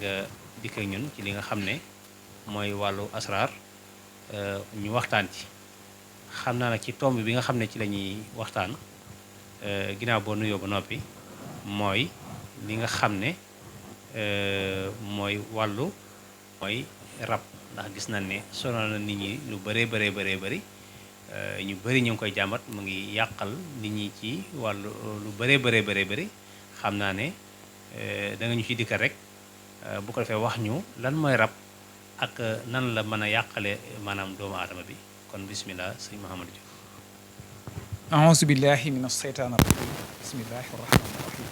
nga dikk ak ñun ci li nga xam ne mooy wàllu asraar ñu waxtaan ci. xam naa nag ci tomb bi nga xam ne ci la ñuy waxtaan ginnaaw boo nuyoo ba noppi mooy li nga xam ne mooy wàllu mooy rab, ndax gis nañ ne sonal na nit ñi lu bëree bëri ñu bëri ñu ngi koy jàmbat mu ngi yàqal nit ñi ci wàllu lu bëree bëri xam naa ne da nga ñu ci dikkal rek bu ko defee wax ñu lan mooy rab ak nan la mën a yàqale maanaam doomu aadama bi. kon bismillah sëñ Mouhamadou Diop. aouzu billahi min asheytaan irrajim bismillahi arrahmani irrahim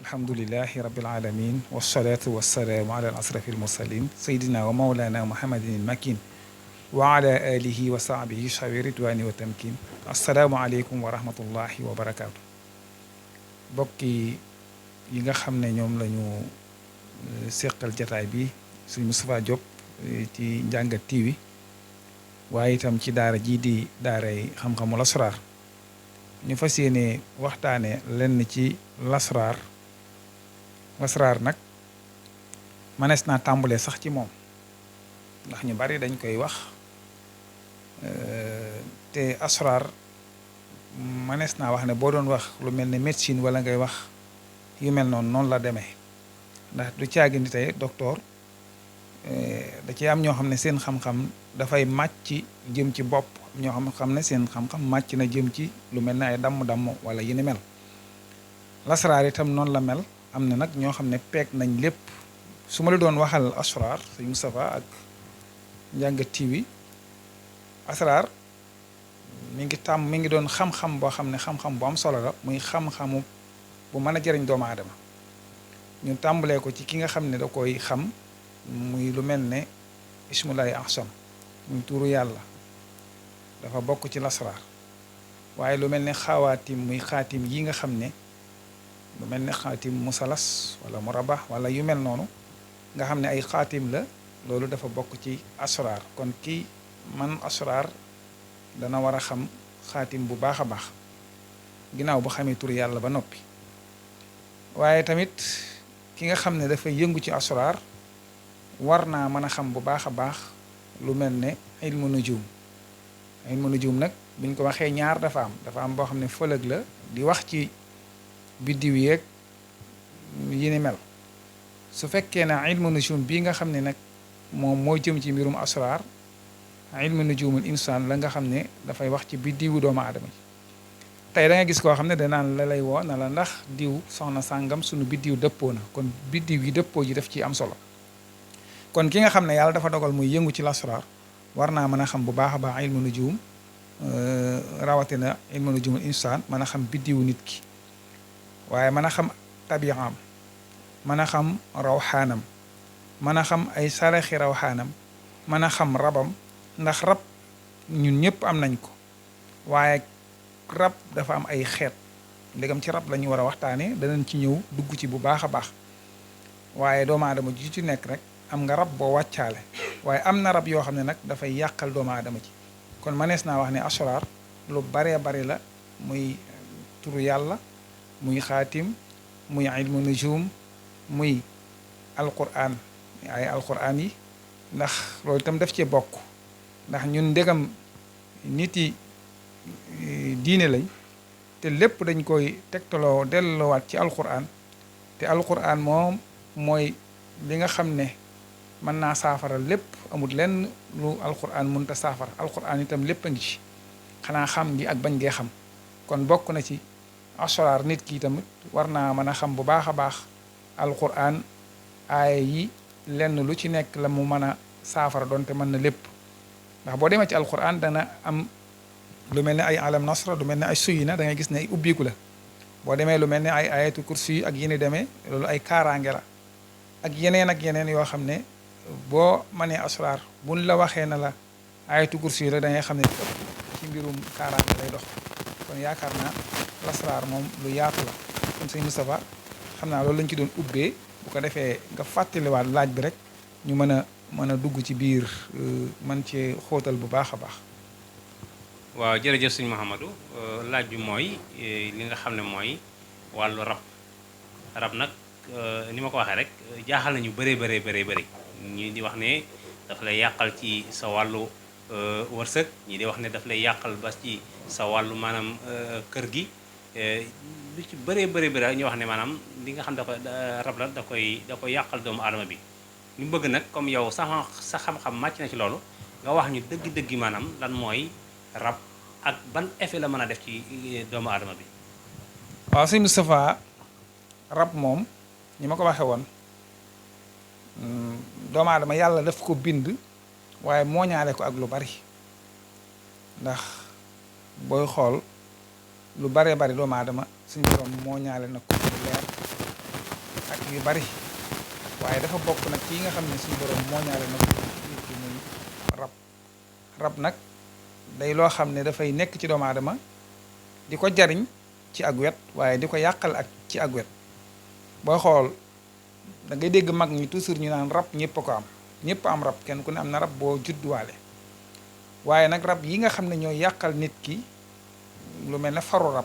alhamdulilahi rabbil alamin wassalatu wassalaamu ala al asrafi almursalin sayidina wa maulana muhammadin ilmakin wa ala alihi wa sahbihi shawi ridwani wa tamkin assalaamu aleykum wa rahmatullahi wa barakatu. bokki yi nga xam ne ñoom la ñu seqal jataay bi sëñ Moustapha Diop ci Njàngat TV waaye itam ci daara jii di daaray xam-xamu lasraar ñu fas yéene waxtaane lenn ci lasraar nag mënees naa tàmbalee sax ci moom ndax ñu bari dañ koy wax te asraar mënees naa wax ne boo doon wax lu mel ne médecine wala ngay wax yu mel noonu la demee ndax du caagi ni tey docteur da ci am ñoo xam ne seen xam-xam dafay màcc jëm ci bopp ñoo xam ne seen xam-xam màcc na jëm ci lu mel ne ay damm-damm wala yi ni mel. lasraar itam noonu la mel am na nag ñoo xam ne peeg nañ lépp. su ma la doon waxal asraar sëñ Moustapha ak Njàngat TV asraar mi ngi doon xam-xam boo xam ne xam-xam bu am solo la muy xam-xamu bu mën a jëriñ doomu aadama ñu tàmbalee ko ci ki nga xam ne da koy xam muy lu mel ne ismulaay ahsam muy tuuru yàlla dafa bokk ci lasraar waaye lu mel ne xawaatim muy xaatim yi nga xam ne lu mel ne xaatim musalas wala murabax wala yu mel noonu nga xam ne ay xaatim la loolu dafa bokk ci asraar kon kii man asraar dana war a xam xaatim bu baax a baax ginnaaw bu xamee tuuru yàlla ba noppi waaye tamit ki nga xam ne dafay yëngu ci asraar war naa mën a xam bu baax a baax lu mel ne ilmu nujum nag buñ ko waxee ñaar dafa am boo xam ne fëlëg la di wax ci biddiw yeeg yi ni mel su fekkee ne ilmu nujum bii nga xam ne nag moom moo jëm ci mbirum asraar ilmu nujumul insaan la nga xam ne dafay wax ci biddiwu doomu aadama yi tey da nga gis koo xam ne danaan la lay woo na la ndax diw soxna sàngam sunu biddiw dëppoo na kon biddiw yi dëppoo ji daf ci am solo kon ki nga xam ne yàlla dafa dogal muy yëngu ci lasraar war naa mën a xam bu baax a baax ilmu nujum rawatina ilmu nujumul insaan mën a xam biddiwu nit ki waaye mën a xam tabiaam mën a xam rawxaanam mën a xam ay saraxi rawxaanam mën a xam rabam ndax rab ñun ñëpp am nañ ko waaye rab dafa am ay xeet ndegam ci rab la ñu war a waxtaanee danañ ci ñëw dugg ci bu baax a baax waaye doomu aadama ji ci nekk rek am nga rab boo wàccaale waaye am na rab yoo xam ne nag dafay yàqal doomu aadama ji kon mënees naa wax ne asraar lu baree bari la muy turu yàlla muy xaatim muy ilmu nujum muy alquran ay alquran yi ndax loolu itam daf cee bokk ndax ñun ndegam nit yi diine lañ te lépp dañ koy tegtaloo delloowaat ci alquran te alquran moom mooy li nga xam ne mën naa saafara lépp amul lenn lu alquran mënta saafara alquran itam lépp a ngi ci xanaa xam gi ak bañ gee xam kon bokk na ci asraar nit ki tamit war naa mën a xam bu baax a baax alquran aaya yi lenn lu ci nekk la mu mën a saafara doonte mën na lépp ndax boo demee ci alquran dana am lu mel ne ay alam nasra lu mel ne ay suyi na da ngay gis ne ay ubbiku la boo demee lu mel ne ay ayatu kursi yi ak yéni demee loolu ay kaaraange la ak yeneen yoo xam ne boo mënee asraar buñ la waxee na la ayatu kursi yi la da ngay xam ne ci mbirum kaaraange lay dox kon yaakaar naa lasraar moom lu yaatu la kon sëñ Moustapha xam naa loolu lañ ci doon ubbee bu ko defee nga fàttaliwaat laaj bi rek ñu mën a dugg ci biir man ci xóotal bu baax a baax. waaw jërëjëf sëñ Mouhamadou laaj bi mooy li nga xam ne mooy wàllu rab nag ni ma ko waxee rek jaaxal nañu bëri ñii di wax ne daf lay yàqal ci sa wàllu wërsëg, ñii di wax ne daf lay yàqal ba ci sa wàllu maanaam kër gi. lu ci bëri ñu wax ne maanaam li nga xam da koy rab la da koy yàqal doomu aadama bi. ñu bëgg nag comme yow sa xam-xam màcc na ci loolu nga wax ñu dëgg-dëgg maanaam lan mooy rab ak ban effet la mën a def ci doomu aadama bi. waaw sëñ Moustapha, rab moom ñi ma ko waxee woon doomu aadama yàlla daf ko bind waaye mooñaale ko ak lu bari, ndax booy xool lu baree bari doomu aadama suñu borom mooñaale na ko lu leer ak yu bari, waaye dafa bokk nag ci yi nga xam ne suñu borom mooñaale na ko nit ki muy rab nag day loo xam ne dafay nekk ci doomu aadama di ko jariñ ci ak wet waaye di ko yàqal ak ci ak wet. booy xool da ngay dégg mag ñi toujours ñu naan rab ñëpp a ko am, ñëpp am rab, kenn ku ne am na rab boo judduwaale, waaye nag rab yi nga xam ne ñooy yàqal nit ki lu mel ne faru rab,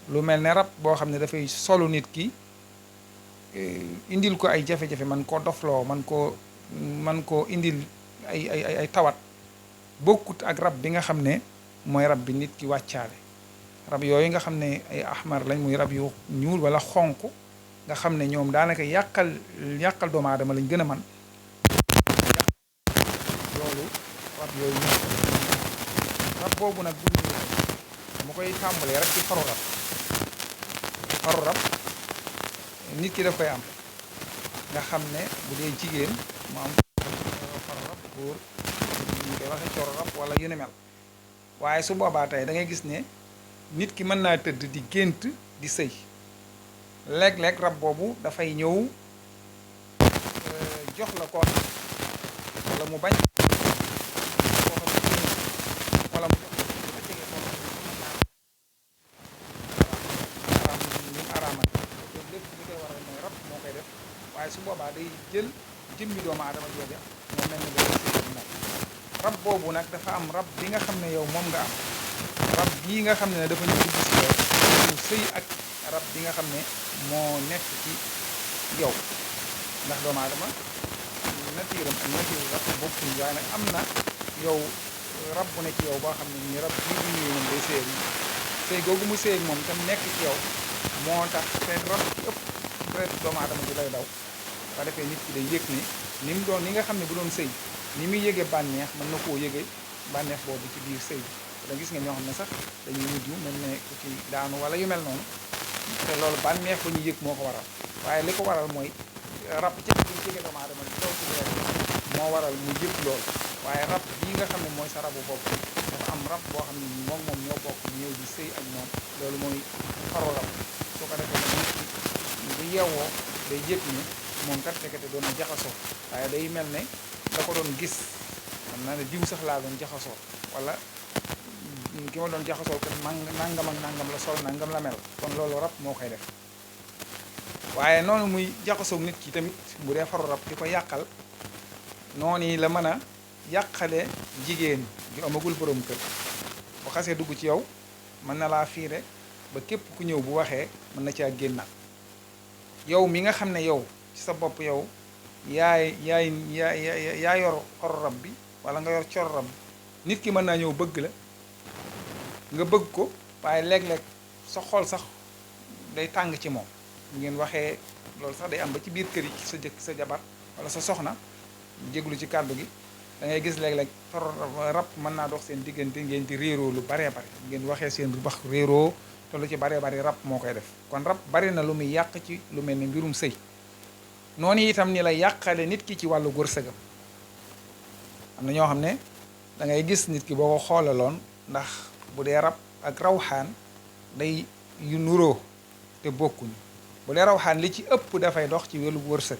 lu mel ne rab boo xam ne dafay solu nit ki indil ko ay jafe-jafe, man koo dofloo, man koo indil ay tawat, bokkut ak rab bi nga xam ne mooy rab bi nit ki wàccaale. rab yooyu nga xam ne ay ahmar lañ, muy rab yu ñuul wala xonq, nga xam ne ñoom daanaka yàqal doomu aadama lañ gën a man loolu rab yooyu ñoo rab boobu nag bu mu koy tàmbalee rek ci faru rab nit ki daf koy am, nga xam ne bu dee jigéen mu am faru rab, góor ñu koy waxe coro rab wala yu ne mel. waaye su boobaa tey da ngay gis ne nit ki mën naa tëdd di gént di sëy, léeg-léeg rab boobu dafay ñëw jox la ko wala mu bañ wala mu jox la jege ko araamal loolu lépp li koy waral mooy rab moo koy def. waaye su boobaa day jël jëmmi doomu aadama jooja moo mel ne day sëy moom. rab boobu nag dafa am rab bi nga xam ne yow moom nga am, rab bii nga xam ne dafa ñu dugg si yow ñu sëy ak rab bi nga xam ne moo nekk ci yow, ndax doomu aadama natiiram ak natiiru rab bokkuñ, waaye nag am na yow rab bu ne ci yow boo xam ne nii rab bii bu ñëwee moom day sëy sëy googu mu sëy moom tam nekk ci yow moo tax te rab ci ëpp deret doomu aadama bi lay daw. ba defee nit ki day yëg ne ni mu doon ni nga xam ne bu doon sëy ni muy yëgee bànneex mën na koo yëgee bànneex boobu ci biir sëy bi. da gis nga ñoo xam ne sax dañuy mujj mel ne ku ci daanu wala yu mel noonu, te loolu bànneex ba ñu yëg moo ko waral, waaye li ko waral mooy rab ci jege doomu aadama bi taw ci moo waral mu yëg loolu. waaye rab bii nga xam ne mooy sa rabu bopp dafa am rab boo xam ne moom ñoo bokk ñëw di sëy ak moom, loolu mooy faru rab. soo ko defee nit ki bu yeewoo day yëg ne moom kat fekkete doon na jaxasoo, waaye day mel ne da ko doon gis, xam naa ne diw sax laa doon jaxasoo, wala ki ma doon jaxasoo kat nangam ak nangam la sol, nangam la mel. kon loolu rab moo koy def. waaye noonu muy jaxasoog nit ki tamit bu dee faru rab di ko yàqal, noonu la mën a yàqale jigéen ju amagul borom kër. bu xasee dugg ci yow mën na laa fiire ba képp ku ñëw bu waxee mën na caa génnaat. yow mi nga xam ne yow ci sa bopp yow yaa yor faru rab bi wala nga yor coro rab bi, nit ki mën naa ñëw bëgg la nga bëgg ko, waaye léeg-léeg sa xol sax day tàng ci moom. bu ngeen waxee loolu sax day am ba ci biir kër yi ci sa jëkk sa jabar wala sa soxna, jéglu ci kàddu gi, da ngay gis léeg-léeg rab mën naa dox seen diggante, ngeen di réeroo lu baree bari, ngeen waxee seen wax réeroo te lu ci baree bari rab moo koy def. kon rab bari na lu muy yàq ci lu mel ne mbirum sëy. noonu itam ni la yàqale nit ki ci wàllu wërsëgam. am na ñoo xam ne da ngay gis nit ki boo ko xoolaloon, ndax bu dee rab ak rawxaan day yu nuroo te bokkuñu. bu dee rawxaan li ci ëpp dafay dox ci wàllu wërsëg.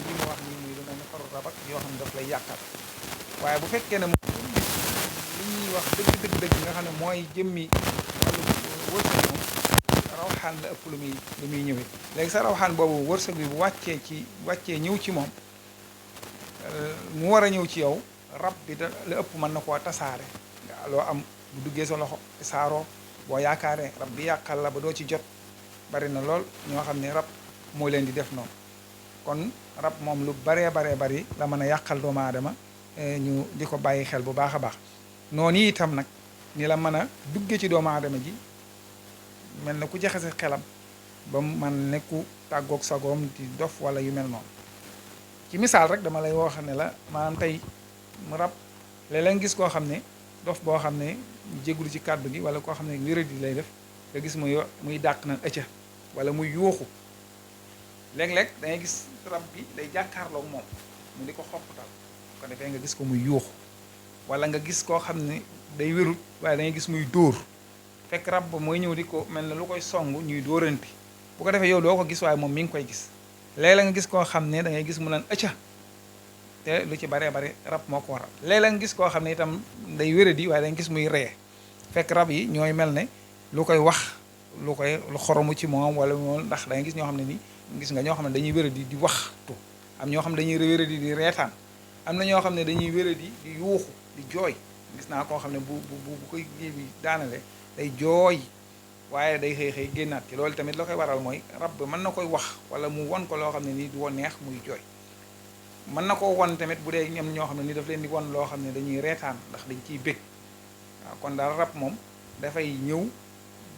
li mu wax nii muy lu mel ne faru rab ak yoo xam ne daf lay yàqal. waaye bu fekkee ne li ñuy wax dëgg nga xam ne mooy jëmmi wàllu wërsëg moom rawxaan la ëpp lu muy ñëwee. léegi sa rawxaan boobu wërsëg bi bu wàccee ñëw ci moom, mu war a ñëw ci yow, rab bi la ëpp mën na koo tasaare. loo am bu duggee sa loxo tasaaroo, boo yaakaaree rab bi yàqal la ba doo ci jot bari na lool ñoo xam ne rab moo leen di def noonu kon rab moom lu baree bari la mën a yàqal doomu aadama ñu di ko bàyyi xel bu baax a baax noonu itam nag ni la mën a dugge ci doomu aadama ji mel na ku jaxase xelam ba mu man ne ku tàggoog sagoom di dof wala yu mel noonu ci misaal rek dama lay wax ne la maanaam tey mu rab léeg-léeg gis koo xam ne dof boo xam ne jégul ci kàddu gi wala koo xam ne wéradi lay def nga gis muy dàq na ëcca wala muy yuuxu léeg-léeg dangay gis rab bi day jàkkaarloog moom mu di ko xoppatal ko defee nga gis ko muy yuuxu wala nga gis koo xam ne day wérut waaye dangay gis muy dóor fekk rab ba mooy ñëw di ko mel ne lu koy song ñuy dóoranti bu ko defee yow doo ko gis waaye moom mi ngi koy gis léeg-léeg nga gis koo xam ne da ngay gis mu naan ëcca te lu ci baree bari rab moo ko waral léeg-léeg nga gis koo xam ne itam day wéradi waaye dangay gis muy ree fekk rab yi ñooy mel ne lu koy wax lu xoromu ci moom wala moom ndax da ngay gis ñoo xam ne ni gis nga ñoo xam ne dañuy wéradi di waxtu am ñoo xam ne dañuy wéradi di reetaan am na ñoo xam ne dañuy wéradi di yuuxu di jooy gis naa koo xam ne bu koy ji bi daanale day jooy waaye day xëy génnaat ci loolu tamit la koy waral mooy rab bi mën na koy wax wala mu won ko loo xam ne nii du woon neex muy jooy mën na koo won tamit bu dee ñoom ñoo xam ne ni daf leen di won loo xam ne dañuy reetaan ndax dañ ciy bég waaw kon daal rab moom dafay ñëw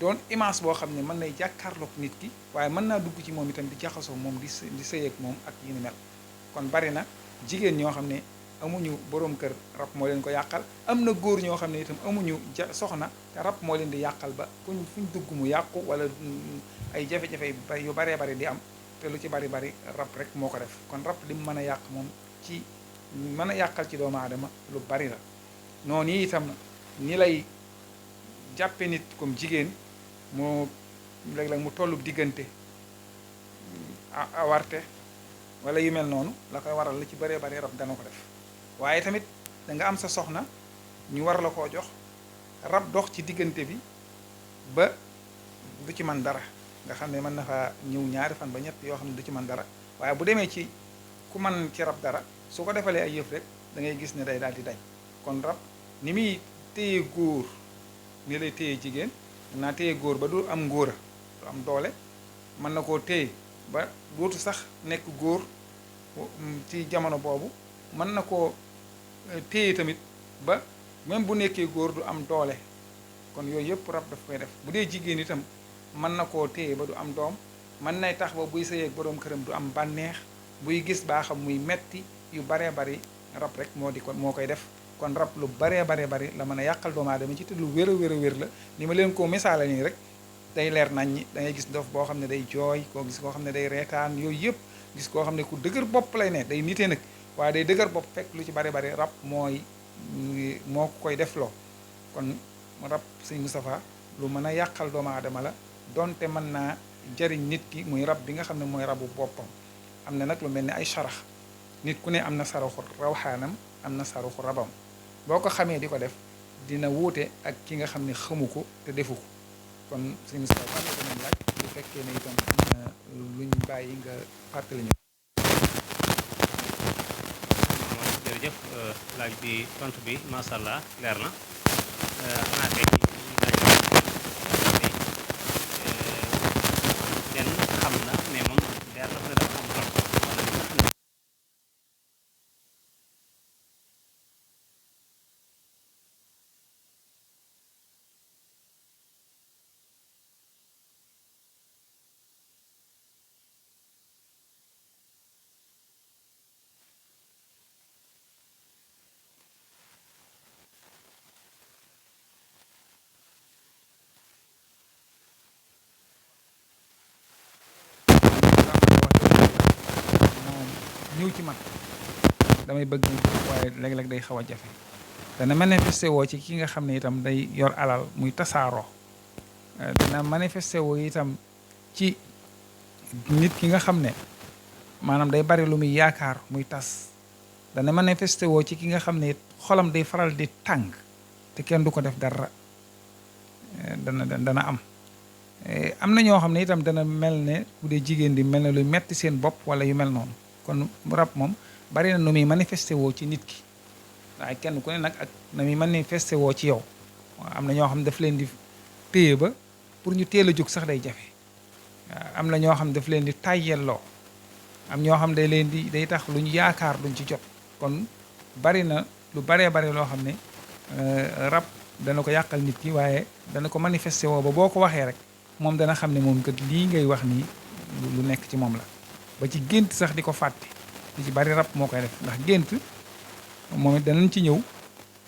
doon image boo xam ne mën nay jàkkaarloog nit ki waaye mën naa dugg ci moom itam di jaxasoo moom di sëy ak moom ak yi ni mel kon bari na jigéen ñoo xam ne amuñu borom kër rab moo leen ko yàqal am na góor ñoo xam ne itam amuñu soxna te rab moo leen di yàqal ba fuñ dugg mu yàqu wala ay jafe-jafe yu baree bari di am te lu ci bari rab rek moo ko def kon rab li mu mën a yàq moom ci mën a yàqal ci doomu aadama lu bari la noonu itam ni lay jàppe nit comme jigéen moo léeg-léeg mu tollu diggante awarte wala yu mel noonu la koy waral la ci bëree bëri rab dana ko def waaye tamit da nga am sa soxna ñu war la koo jox rab dox ci diggante bi ba du ci man dara nga xam ne mën na faa ñëw ñaari fan ba ñett yoo xam ne du ci man dara waaye bu demee ci ku man ci rab dara su ko defalee ay yëf rek da ngay gis ne day daal di dañ kon rab ni muy téye góor ni lay téye jigéen mën naa téye góor ba du am ngóora du am doole mën na koo téye ba dootu sax nekk góor ci jamono boobu mën na koo téye tamit ba même bu nekkee góor du am doole kon yooyu yëpp rab daf koy def bu dee jigéen itam mën na koo téye ba du am doom mën nay tax ba buy sëyeeg boroom këram du am bànneex buy gis baaxam muy metti yu baree bari rab rek moo koy def kon rab lu baree bari la mën a yàqal doomu aadama ci te lu wér a wér la ni ma leen ko misaale nii rek day leer nañ ñi da ngay gis dof boo xam ne day jooy koo gis koo xam ne day reetaan yooyu yëpp gis koo xam ne ku dëgër bopp lay ne day nitee nag waaye day dëgër bopp fekk lu ci bari rab moo koy def loo kon rab sëñ Moustapha lu mën a yàqal doomu aadama la donte mën naa jariñ nit ki muy rab bi nga xam ne mooy rabu boppam am na nag lu mel ni ay sarax nit ku ne am na saraxu rawxaanam am na saraxu rabam boo ko xamee di ko def dina wuute ak ki nga xam ne xamu ko te defu ko kon sëñ Moustapha la danañ laaj bu fekkee ne itam am na luñ bàyyi nga fàttali ñu. jërëjëf laaj bi tontu bi macha allah leer na xanaa kay kenn xam na mais moom leer na ne dafa am rab wala li nga xam ne ñëw ci man damay bëgg waaye léeg-léeg day xaw a jafe dana manifesté woo ci ki nga xam ne itam day yor alal muy tasaaroo dana manifesté woo itam ci nit ki nga xam ne maanaam day bari lu muy yaakaar muy tas dana manifesté woo ci ki nga xam ne it xolam day faral di tàng te kenn du ko def dara dana am na ñoo xam ne itam dana mel ne bu dee jigéen di mel ne luy metti seen bopp wala yu mel noonu kon rab moom bari na nu muy manifesté woo ci nit ki waaye kenn ku ne nag ak na muy manifesté woo ci yow am na ñoo xam ne daf leen di téye ba pour ñu teel a jóg sax day jafe waaw am na ñoo xam daf leen di tàyyelloo am ñoo xam day leen di day tax lu ñu yaakaar duñ ci jot kon bari na lu baree bari loo xam ne rab dana ko yàqal nit ki waaye dana ko manifesté woo ba boo ko waxee rek moom dana xam ne moom kat lii ngay wax nii lu nekk ci moom la ba ci gént sax di ko fàtte li ci bari rab moo koy def ndax gént moom it danañ ci ñëw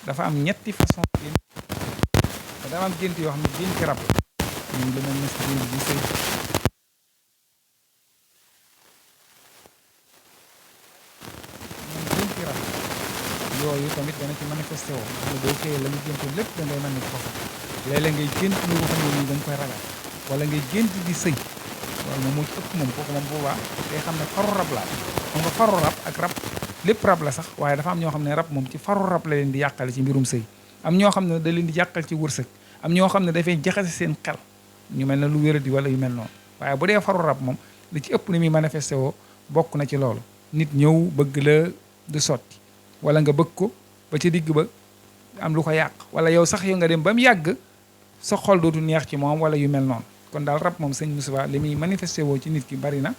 dafa am ñetti façon gént te dafa am gént yoo xam ne génti rab la ñun dana nes gént di sëy moom génti rab yooyu tamit dana ci manifesté woo xam ne boo xëyee la nga géntoon lépp da ngay mën ni ko fa léeg-léeg ngay gént lu nga xam ne nii da nga koy ragal wala ngay gént di sëy loolu moom moo ci ëpp moom kooku moom boobaa day xam ne faru rab laa xam nga faru rab ak rab lépp rab la sax waaye dafa am ñoo xam ne rab moom ci faru rab la leen di yàqale ci mbirum sëy am ñoo xam ne da leen di yàqal ci wërsëg am ñoo xam ne dafay jaxase seen xel ñu mel ne lu wéradi wala yu mel noonu waaye bu dee faru rab moom li ci ëpp ni muy manifesté woo bokk na ci loolu nit ñëw bëgg la du sotti wala nga bëgg ko ba ci digg ba am lu ko yàq wala yow sax yow nga dem ba mu yàgg sa xol dootu neex ci moom wala yu mel noonu kon daal rab moom sëñ Moustapha li muy manifesté woo ci nit ki bari na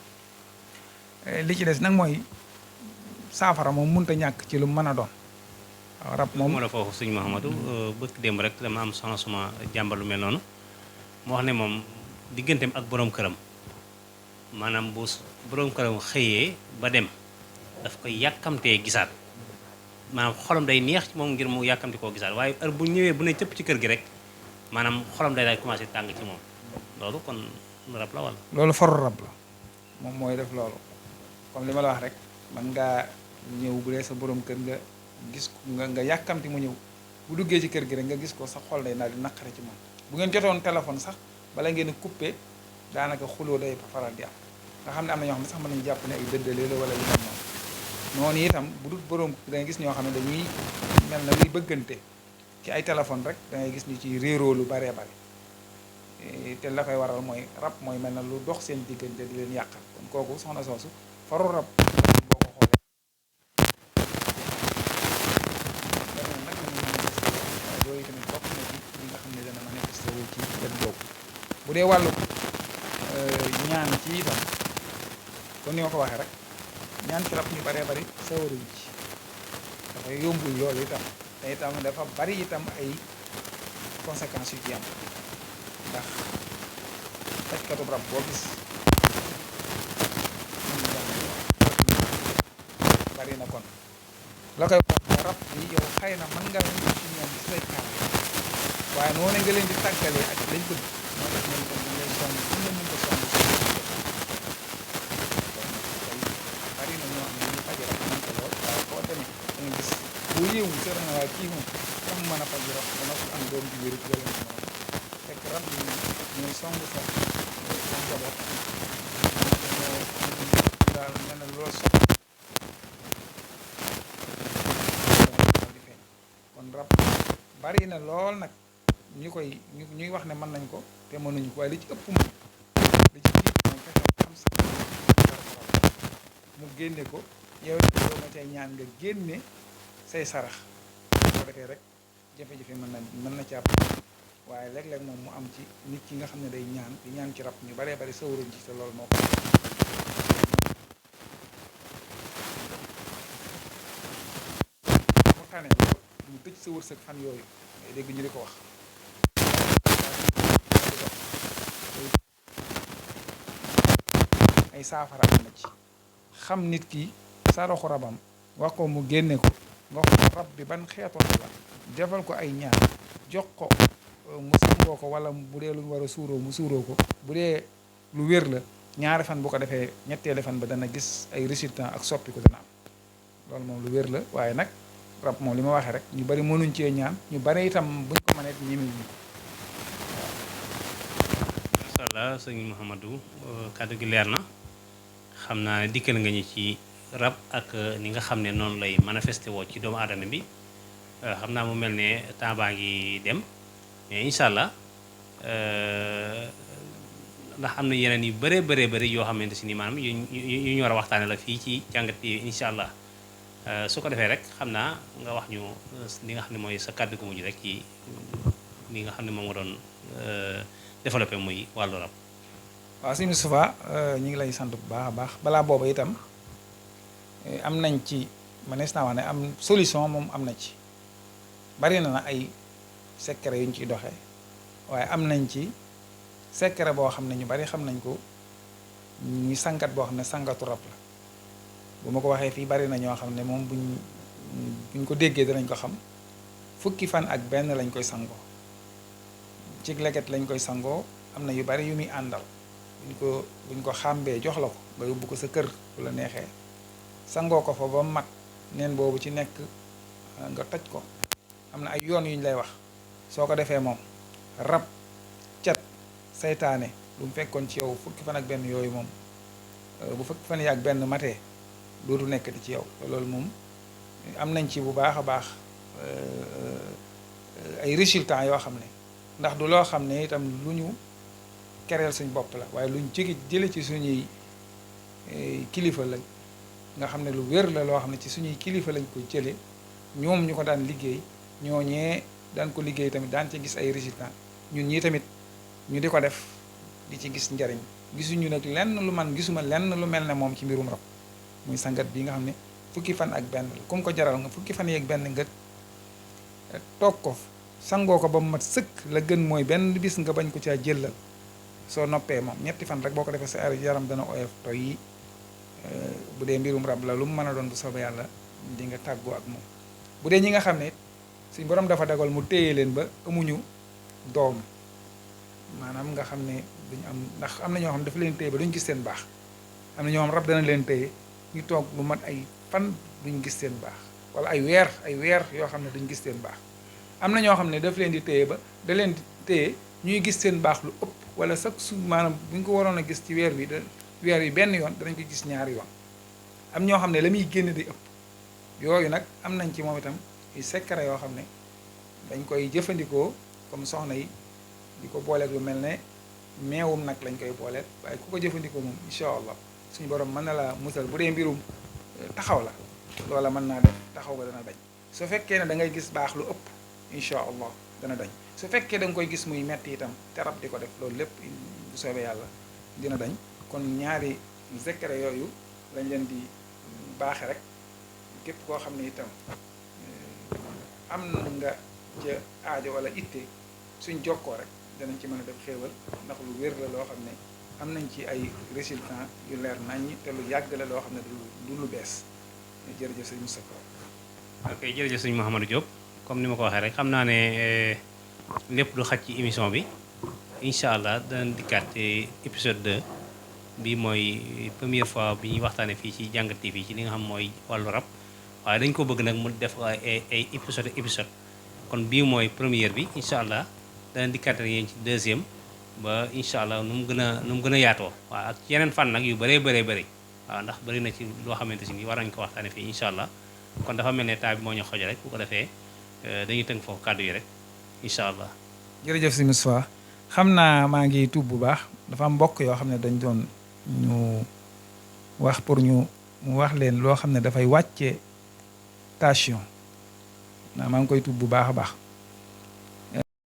li ci des nag mooy saafara moom mënut a ñàkk ci lu mën a doon waaw rab moom moo la foofu sëñ Mouhamadou bëkk démb rek dama am soxna suma jàmbar lu mel noonu moo wax ne moom digganteem ak borom këram maanaam bu borom këram xëyee ba dem daf koy yàkkamtee gisaat maanaam xolam day neex ci moom ngir mu yàkkamti koo gisaat waaye heure bu ñëwee bu ne cëpp ci kër gi rek maanaam xolam day daal commencé tàng ci moom loolu kon rab la wala. loolu faru rab la moom mooy def loolu comme li ma la wax rek man ngaa ñëw bu dee sa borom kër nga gis ko nga yàkkamti mu ñëw bu duggee ci kër gi rek nga gis ko sa xol day daal di naqare ci moom bu ngeen jotoon téléphone sax bala ngeen a coupé daanaka xuloo day faral di am nga xam ne am na ñoo xam ne sax mën nañu jàpp ne ay dëddalee la wala yu mel noonu noonu itam bu dul borom da ngay gis ñoo xam ne dañuy mel na luy bëggante ci ay téléphone rek da ngay gis ñu ci réeroo lu baree bari te la koy waral mooy rab mooy mel na lu dox seen diggante di leen yàqal kon kooku soxna soosu faru rab boo ko xoolee dana nag mën na manifesté waaye yooyu tamit bokk na ci li nga xam ne dana manifesté wu ci wet boobu bu dee wàllu ñaan ci itam kon ni ma ko waxee rek ñaan ci rab ñu baree bari sawaruñ ci dafa yombul loolu itam te itam dafa bari itam ay conséquences yu ci am ndax fajkatu rab boo gis bari na kon la koy wax rab bi yow xëy na mën nga leen ci ñoom ci say kaar waaye noonu nga leen di tàggalee ak lañ bëgg moo tax ñoom kon ngay sonn fu ne mën ko sonn si kon tey bari na ñoo xam ne ñu faj rab mën ko lool waaye boo demee da nga gis boo yéewu seet na waaye kii moom sax mën a faj rab dana ko am doom ji wéru wala mu fekk rab yi ñooy song sa njaboot ñoo daal mel na loolu sox di feeñ kon rab bari na lool nag ñu koy ñuy wax ne mën nañ ko te mënuñu ko waaye li ci ëpp moom li ci jiit moom fexe xam sa mu génne ko yow yow nga cay ñaan nga génne say sarax boo defee rek jafe-jafe mën na càpp waaye léeg-léeg moom mu am ci nit ki nga xam ne day ñaan di ñaan ci rab ñu baree bari sawaruñ ci te loolu moo ko mu tane mu tëj sa wërsëg fan yooyu ngay dégg ñu di ko wax ay saafara am na ci xam nit ki saraxu rabam wax ko mu génne ko nga xool rab bi ban xeetu rab la defal ko ay ñaan jox ko mu sangoo ko wala bu dee lu ñu war a suuroo mu suuroo ko bu dee lu wér la ñaari fan bu ko defee ñetteelu fan ba dana gis ay résultats ak soppi ko dana am loolu moom lu wér la waaye nag rab moom li ma waxee rek ñu bari mënuñ cee ñaan ñu bari itam buñ ko mënee ñemewuñ ko macha allah sëñ Mouhamadou kàddu gi leer na xam naa ne dikkal nga ñu ci rab ak ni nga xam ne noonu lay manifesté woo ci doomu aadama bi xam naa mu mel ne temps baa ngi dem mais incha allah ndax am na yeneen yu bëree bëri yoo xamante si ni maanaam yu ñu war a waxtaane la fii ci jàngat bi incha allah su ko defee rek xam naa nga wax ñu li nga xam ne mooy sa kàddu gu mujj rek ci li nga xam ne moom nga doon développé muy wàllu rab. waaw sëñ Moustapha ñu ngi lay sant bu baax a baax balaa booba itam am nañ ci mënees naa wax ne am solution moom am na ci bari na ay secret yu ñu ciy doxee waaye am nañ ci secret boo xam ne ñu bari xam nañ ko ñuy sangat boo xam ne sangatu rab la bu ma ko waxee fii bari na ñoo xam ne moom buñ ko déggee danañ ko xam fukki fan ak benn lañ koy sangoo ci leget lañ koy sangoo am na yu bari yu muy àndal buñ ko xàmbee jox la ko nga yóbbu ko sa kër bu la neexee sangoo ko fa ba mat neen boobu ci nekk nga toj ko am na ay yoon yu ñu lay wax soo ko defee moom rab cat saytaane lu mu fekkoon ci yow fukki fan ak benn yooyu moom bu fukki fan yi ak benn matee dootu nekkati ci yow loolu moom am nañ ci bu baax a baax ay résultats yoo xam ne ndax du loo xam ne itam lu ñu kereel suñ bopp la waaye luñ jële ci suñuy kilifa lañ nga xam ne lu wér la loo xam ne ci suñuy kilifa lañ ko jële ñoom ñu ko daan liggéey ñooñee daan ko liggéey tamit daan ci gis ay résultats ñun ñii tamit ñu di ko def di ci gis njariñ gisuñu nag gisuma lenn lu mel ne moom ci mbirum rab muy sangat bi nga xam ne fukki fan ak benn la comme ko jaral nga fukki fan yeeg benn nga toog ko sangoo ko ba mu mat sëkk la gën mooy benn bis nga bañ ko caa jëlal soo noppee moom ñetti fan rek boo ko defee sa yaram dana oyof toy yi bu dee mbirum rab la lu mu mën a doon bu soobee yàlla di nga tàggoo ak moom bu dee ñi nga xam ne suñ borom dafa dagal mu téye leen ba amuñu doom maanaam nga xam ne duñ am ndax am na ñoo xam ne dafa leen téye ba duñ gis seen baax am na ñoo xam rab dana leen téye ñu toog lu mat ay fan duñ gis seen baax wala ay weer yoo xam ne duñ gis seen baax am na ñoo xam ne daf leen di téye ba da leen di téye ñuy gis seen baax lu ëpp wala sax maanaam bu ñu ko waroon a gis ci weer wi benn yoon danañ ko gis ñaari yoon am ñoo xam ne la muy génn di ëpp yooyu nag am nañ ci moom itam ay secret yoo xam ne dañ koy jëfandikoo comme soxna yi di ko booleeg lu mel ne meewum nag lañ koy booleel waaye ku ko jëfandikoo moom incha allah suñu borom mën na la musal bu dee mbirum taxaw la loola mën naa def taxaw ga dana dañ su fekkee ne da ngay gis baax lu ëpp incha allah dana dañ su fekkee da nga koy gis muy metti itam te rab di ko def loolu lépp bu soobee yàlla dina dañ kon ñaari secret yooyu lañ leen di baaxe rek képp koo xam ne itam am nga ca aajo wala itte suñ jokkoo rek danañ ci mën a def xéewal ndax lu wér la loo xam ne am nañ ci ay résultats yu leer naññ te lu yàgg la loo xam ne du lu bees jërëjëf sëñ Moustapha. ok jërëjëf sëñ Mouhamadou Diop comme ni ma ko waxee rek xam naa ne lépp lu xaj ci émission bi incha allah danañ dikkaat ci épisode 2 bi mooy première fois bi ñuy waxtaanee fii ci Jàngat TV ci li nga xam mooy wàllu rab waaye dañ ko bëgg nag mu def ay épisode kon bii mooy première bi incha allah danañ dikkaat ak yéen ci deuxième ba incha allah nu mu gën a yaatoo waaw ak yeneen fan nag yu bëree bëri waaw ndax bëri na ci loo xamante si ni war nañ ko waxtaanee fii incha allah kon dafa mel ne temps bi moo ñu xoj rek bu ko defee dañuy tënk foofu kàddu yi rek incha allah. jërëjëf sëñ Moustapha xam naa maa ngi tuub bu baax dafa am mbokk yoo xam ne dañ doon ñu wax pour mu wax leen loo xam ne dafay wàcce tension maa ngi koy tuub bu baax a baax.